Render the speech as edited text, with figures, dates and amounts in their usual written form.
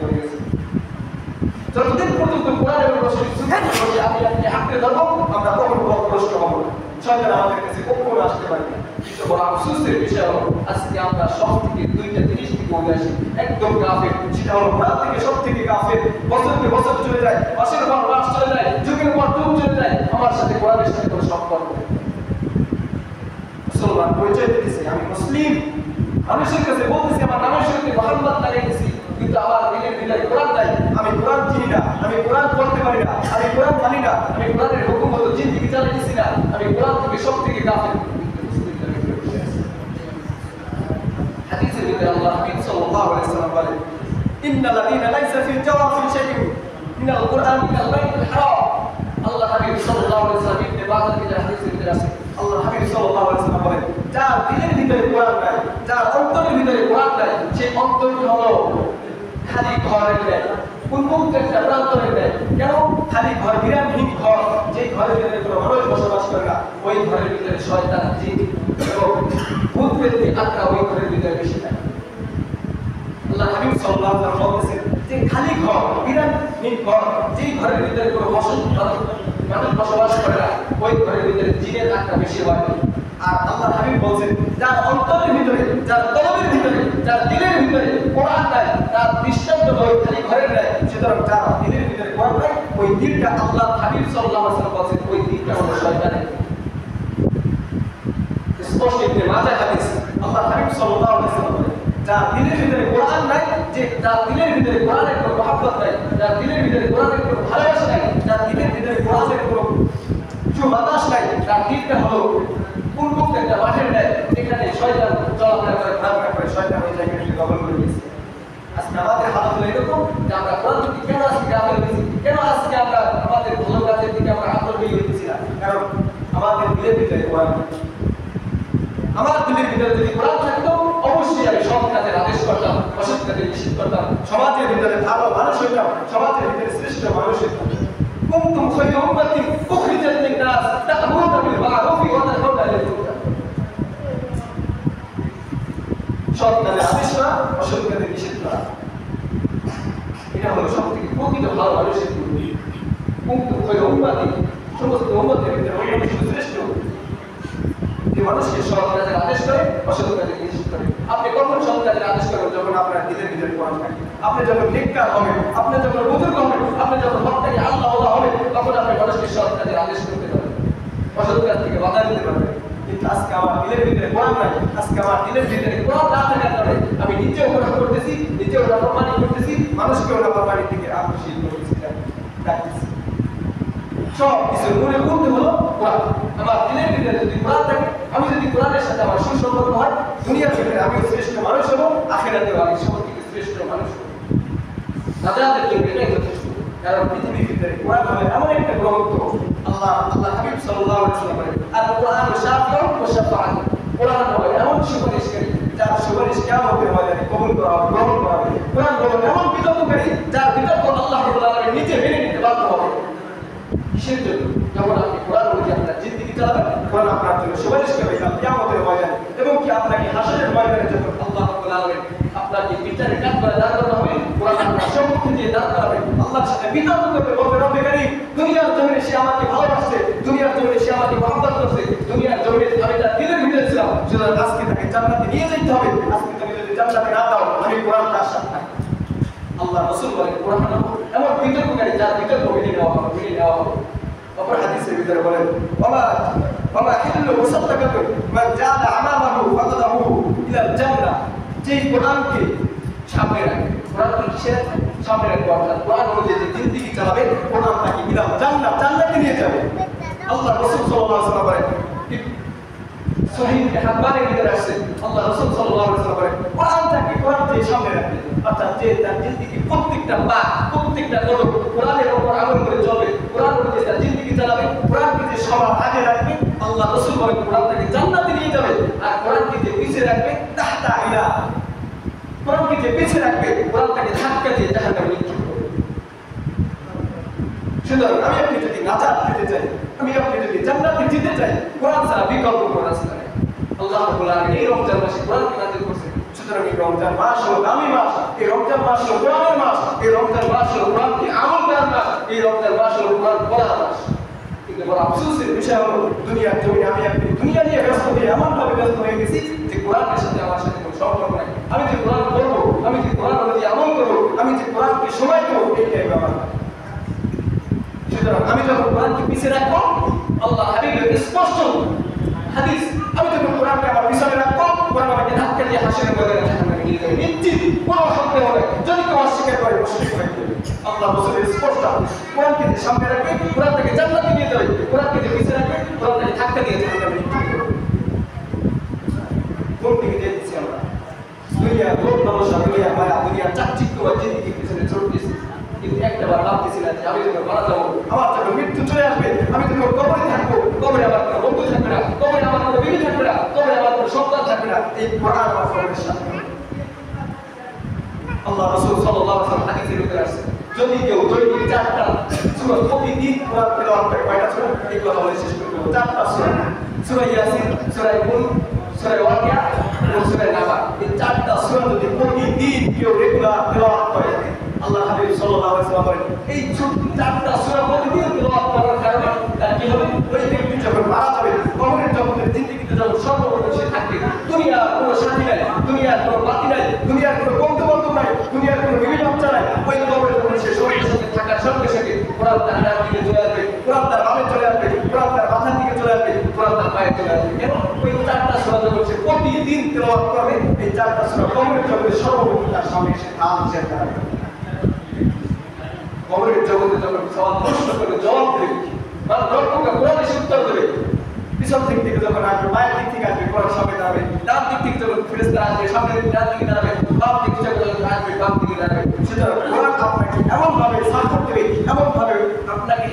করে গেছে। যতদিন পর্যন্ত কোরআন এবং রাসূলের সুন্নাহ বলি আমি আপনি আঁকড়ে ধরবো, আমরা কখনো পথভ্রষ্ট হব না, শয়তান আমাদের কাছে কখনো আসতে পারে না। কিন্তু বড় আফসোসের বিষয় হলো আজকে আমরা সব থেকে দুইটা জিনিস থেকে উঠে আসি একদম কাফের। সেটা হলো কোরআন থেকে সব থেকে কাফের। বছরকে বছর চলে যায়, মাসের পর মাস চলে যায়, যুগের পর যুগ চলে যায়, আমার সাথে কোরআনের সাথে কোনো সম্পর্ক নেই। মুসলমান পরিচয় দিতেছে আমি মুসলিম, মানুষের কাছে বলতেছি আমার নামের সঙ্গে মোহাম্মদ লাগাইতেছি, কিন্তু আমার দিলের ভিতরে কোরআন নাই। আমি কোরআন চিনি না, আমি কোরআন পড়তে পারি না, আমি কোরআন মানি না, আমি কোরআনের হুকুম মতো জিন্দেগি চালাইতেছি না, আমি কোরআন থেকে সব থেকে কাফের। হাদিসের ভিতরে আল্লাহ নবী সাল্লাল্লাহু আলাইহি ওয়াসাল্লাম বলেন ইন্নাল লাযীনা লাইসা ফি জাওয়াফি শাইউন মিনাল কুরআন মিনাল বাইতুল হারাম। আল্লাহ নবী সাল্লাল্লাহু আলাইহি ওয়াসাল্লাম ইবনে বাজার থেকে হাদিসের ভিতরে আছে আল্লাহ নবী সাল্লাল্লাহু আলাইহি ওয়াসাল্লাম বলেন যার দিলের ভিতরে কোরআন নাই, যার অন্তরের ভিতরে কোরআন নাই, সেই অন্তরটি হলো খালি ঘরের ন্যায়, উন্মুক্ত একটা প্রান্তরের ন্যায়। কেন? খালি ঘর, বিরামহীন ঘর, যে ঘরের ভিতরে কোনো মানুষ বসবাস করে না, ওই ঘরের ভিতরে শয়তান, জিন এবং ভূত প্রেতে আত্মা ওই ঘরের ভিতরে বেশি থাকে। আল্লাহ হাবিব সাল্লাল্লাহু আলাইহি ওয়াসাল্লাম বলেছেন যে খালি ঘর, বিরামহীন ঘর, যেই ঘরের ভিতরে কোনো মানুষ বসবাস করে না, ওই ঘরের ভিতরে জিনের আত্মা বেশি হয়। আর আল্লাহ হাবিব বলছেন যার অন্তরের ভিতরে, যার কলবের ভিতরে, যার দিলের ভিতরে কোরআন নাই, তার দৃষ্টান্ত ওই খালি ঘরের নাই। সুতরাং যার দিলের ভিতরে কোরআন নাই, ওই দিলটা আল্লাহ হাবিব সাল্লাল্লাহু আলাইহি ওয়াসাল্লাম বলেছেন ওই দিলটা হলো শয়তানের। স্পষ্ট ইবনে মাজাহ হাদিস আল্লাহ হাবিব সাল্লাল্লাহু আলাইহি ওয়াসাল্লাম বলেন যার দিলের ভিতরে কোরআন নাই, যে যার দিলের ভিতরে কোরআনের কোনো মহব্বত নাই, যার দিলের ভিতরে কোরআনের কোনো ভালোবাসা নাই, যার দিলের ভিতরে কোরআনের কোনো বাতাস নাই, তার দিলটা হলো উন্মুক্ত একটা মাঠের ন্যায়, যেখানে শয়তান চলাফেরা করে, ঘোরাফেরা করে, শয়তান ওই জায়গাটাকে দখল করে নিয়েছে। আজকে আমাদের হালত হলো এরকম যে আমরা কোরআন থেকে কেন আজকে গাফেল হয়েছি, কেন আজকে আমরা আমাদের ভালো কাজের দিকে আমরা আগ্রহী হইতেছি না? কারণ আমাদের দিলের ভিতরে কোরআন নেই। আমার দিলের ভিতরে যদি কোরআন থাকতো অবশ্যই আমি সৎ কাজের আদেশ করতাম, অসৎ কাজের নিষেধ করতাম, সমাজের ভিতরে ভালো মানুষ হইতাম, সমাজের ভিতরে শ্রেষ্ঠ মানুষ হইতাম। কুনতুম খায়রা উম্মাতিন উখরিজাত লিন-নাস তা'মুরুনা বিল মা'রুফি ওয়া তানহাউনা আনিল মুনকার। সৎ কাজের আদেশ করা, অসৎ কাজের নিষেধ করা, এটা হলো সবথেকে প্রকৃত ভালো মানুষের গুণ। কুনতুম খায়রা উম্মাতিন, সমস্ত উম্মতের ভিতরে মানুষ শ্রেষ্ঠ, যে মানুষকে সৎ কাজের আদেশ করে, অসৎ কাজের নিষেধ করে। আপনি কখন সৎ কাজের আদেশ করবেন? যখন আপনার দিলের ভিতরে কোরআন থাকে। আপনি যখন নেককার হবেন, আপনি যখন বুজুর্গ হবেন, আপনি যখন হকটাকে আল্লাহওয়ালা হবেন, তখন আপনি মানুষকে সৎ কাজের আদেশ করতে পারবেন, অসৎ কাজ থেকে বাধা দিতে পারবেন। কিন্তু আজকে আমার দিলের ভিতরে কোরআন নাই, আজকে আমার দিলের ভিতরে কোরআন না থাকার কারণে আমি নিজেও গুনাহ করতেছি, নিজেও নাফরমানি করতেছি, মানুষকেও নাফরমানির দিকে আকর্ষিত করতেছি, ডাকতেছি। সব কিছুর মূলে বলতে হলো কোরআন। আমার দিলের ভিতরে যদি কোরআন থাকে, আমি যদি কোরআনের সাথে আমার সুসম্পর্ক হয়, দুনিয়ার ভিতরে আমি শ্রেষ্ঠ মানুষ হবো, আখিরাতেও আমি সবথেকে শ্রেষ্ঠ মানুষ হবো। নাজাতের জন্য এটাই যথেষ্ট। কারণ পৃথিবীর ভিতরে কোরআন হলো এমন একটা গ্রন্থ, আল্লাহ হাবিব সাল্লাল্লাহু আলাইহি ওয়াসাল্লাম বলেন আর কোরআন শাফিউন ওয়া শাফাআত। কোরআন হলো এমন সুপারিশকারী যার সুপারিশ কিয়ামতের ময়দানে কবুল করা হবে, গ্রহণ করা হবে। কোরআন হলো এমন বিতর্ককারী যার বিতর্ক আল্লাহ রাব্বুল আলামিন নিজে মেনে নিতে বাধ্য হবে। কিসের জন্য? যখন আপনি কোরআন অনুযায়ী আপনার জিন্দেগি চালাবেন, কোরআন আপনার জন্য সুপারিশ করবে কিয়ামতের ময়দানে, এবং কি আপনাকে হাসরের ময়দানে যখন আল্লাহ রাব্বুল আলামিন আপনাকে বিচারে কাজ করে দাঁড় করানো হবে, কোরআন আপনার সম্মুখে দিয়ে দাঁড় করাবে, আল্লাহর সাথে বিতর্ক করবে, বলবে রব্বে কারীম দুনিয়ার জমিনে সে আমাকে ভালোবাসছে, দুনিয়ার জমিনে সে আমাকে মহব্বত করছে, দুনিয়ার জমিনে আমি তার দিলের ভিতরে ছিলাম, সুতরাং আজকে তাকে জান্নাতে নিয়ে যেতে হবে। আজকে তুমি যদি জান্নাতে না দাও, আমি কোরআন তার সাথে। আল্লাহ রাসূল বলেন কোরআন এমন বিতর্ককারী যার বিতর্ক মেনে নেওয়া হবে। অপর হাদিসের ভিতরে বলেন ওমা হিল্লু মুসাদ্দাকাতুন মান জাআলা আমামাহু ফাকাদাহু ইলাল জান্নাহ। যেই কোরআনকে সামনে রাখবে, কোরআনকে কিসে রাখবে? সামনে রাখবে, অর্থাৎ কোরআন অনুযায়ী যে জিন্দেগি চালাবে, কোরআন তাকে ইলাল জান্নাহ, জান্নাতে নিয়ে যাবে। আল্লাহ রাসূল সাল্লাল্লাহু আলাইহি ওয়াসাল্লাম বলেন সহিহ হাদিসের ভিতরে আছে আল্লাহ রাসূল সাল্লাল্লাহু আলাইহি ওয়াসাল্লাম বলেন কোরআনকে সামনে রাখবে, অর্থাৎ যে তার জিন্দেগি প্রত্যেকটা পা, প্রত্যেকটা কদম কোরআনের উপর আমল করে চলবে, কোরআন অনুযায়ী তার জিন্দেগি চালাবে, কোরআনকে যে সবার আগে রাখবে, আল্লাহ রাসূল বলেন কোরআন তাকে জান্নাতে নিয়ে যাবে। আর কোরআনকে যে পিছে রাখবে, তাহতা ইলা, কোরআনকে যে পিছে রাখবে, কোরআন তাকে ধাক্কা দিয়ে জাহান্নামে নিক্ষেপ করবে। সুতরাং আমি আপনি যদি নাজাত পেতে চাই, আমি আপনি যদি জান্নাতে যেতে চাই, কোরআন ছাড়া বিকল্প কোনো রাস্তা নেই। আল্লাহ রাব্বুল আলামিন এই রমজান মাসে কোরআনকে নাযিল করেছেন। সুতরাং এই রমজান মাস হলো দামি মাস, এই রমজান মাস হলো কোরআনের মাস। এই রমজান মাস হলো কোরআনকে আমল করার মাস, এই রমজান মাস হলো কোরআন পড়ার মাস। কিন্তু বড় আফসোসের বিষয় হলো দুনিয়ার জমি আমি আপনি দুনিয়া নিয়ে ব্যস্ত হয়ে এমনভাবে ব্যস্ত হয়ে গেছি যে কোরআনের সাথে আমার সাথে কোনো সম্পর্ক নাই। আমি যে কোরআন পড়বো, আমি যে কোরআন অনুযায়ী আমল করবো, আমি যে কোরআনকে সময় দেবো, এইটাই ব্যাপার। সুতরাং আমি যখন কোরআনকে পিছিয়ে রাখবো, আল্লাহ হাবিবের স্পষ্ট হাদিস, আমি যখন কোরআনকে আমার পিছনে রাখবো, কোরআন আমাকে ধাক্কা দিয়ে হাসিনের ময়দানে জাহান্নামে নিয়ে যাবে নিশ্চিত, কোনো সন্দেহ নেই। যদি কেউ অস্বীকার করে মুশরিক হয়ে যাবে। আল্লাহ রাসূলের স্পষ্ট কোরআনকে যে সামনে রাখবে, কোরআন থেকে জান্নাতে নিয়ে যাবে, কোরআনকে যে পিছিয়ে রাখবে, কোরআন থেকে ধাক্কা দিয়ে জাহান্নামে নিয়ে যাবে। কোন দিকে যেতেছি আমরা? দুনিয়ার লোক লালসা, দুনিয়ার মায়া, দুনিয়ার চাকচিক্যবাদ জিন্দেগির পিছনে ছুটতেছি। কিন্তু একটাবার ভাবতেছি না যে আমি যখন মারা যাবো, আমার যখন মৃত্যু চলে আসবে, আমি যখন কবরে থাকবো, কবরে আমার কোনো বন্ধু থাকবে না, কবরে আমার কোনো বিবি থাকবে না, কবরে আমার কোনো সন্তান থাকবে না, এই কোরআন আমার কবরের সাথে। আল্লাহ রাসূল সাল্লাল্লাহু আলাইহি ওয়াসাল্লাম হাদিসে উল্লেখ আছে, যদি কেউ দৈনিক 4টা সূরা প্রতিদিন কোরআন তেলাওয়াত করে, কয়টা সূরা? এই কথা বলে শেষ করে দেব। 4টা সূরা, সূরা ইয়াসিন, সূরা মুলক, সূরা ওয়াকিয়া এবং সূরা নাবা। এই 4টা সূরা যদি প্রতিদিন কেউ রেগুলার তেলাওয়াত করে, আল্লাহ হাবিব সাল্লাল্লাহু আলাইহি ওয়াসাল্লাম বলেন, এই 4টা সূরা প্রতিদিন তেলাওয়াত করার কারণে তার কি হবে? ওই ব্যক্তি যখন মারা যাবে, কবরের জগতের জিন্দেগিতে যখন সর্বপ্রথম সে থাকবে, দুনিয়ার কোনো সাথী নাই, দুনিয়ার কোনো বাতি নাই, দুনিয়ার কোনো বন্ধু বান্ধব নাই, দুনিয়ার কোনো বিবি বাচ্চা নাই, ওই কবরে যখন সে শরীরের সাথে থাকার সঙ্গে সঙ্গে কোরআন তার ডান দিকে চলে আসবে, কোরআন তার বামে চলে আসবে, কোরআন তার মাথার দিকে চলে আসবে, কোরআন তার পায়ে চলে আসবে। কেন? ওই 4টা সূরা যখন সে প্রতিদিন তেলাওয়াত করবে, এই 4টা সূরা কবরের জগতে সর্বপ্রথম তার সামনে এসে থামছে। কবরের জগতে যখন সওয়াল প্রশ্ন করে জবাব দেবে, বা রব্বুকা কোরআন এসে উত্তর দেবে, পিছন দিক থেকে যখন আসবে, মায়ের দিক থেকে আসবে, কোরআন সামনে দাঁড়াবে, ডান দিক থেকে যখন ফেরেশতা আসবে, সামনে ডান দিকে দাঁড়াবে, বাম দিক থেকে যখন আসবে, বাম দিকে দাঁড়াবে। সুতরাং কোরআন আপনাকে এমনভাবে সাপোর্ট দেবে, এমনভাবে আপনাকে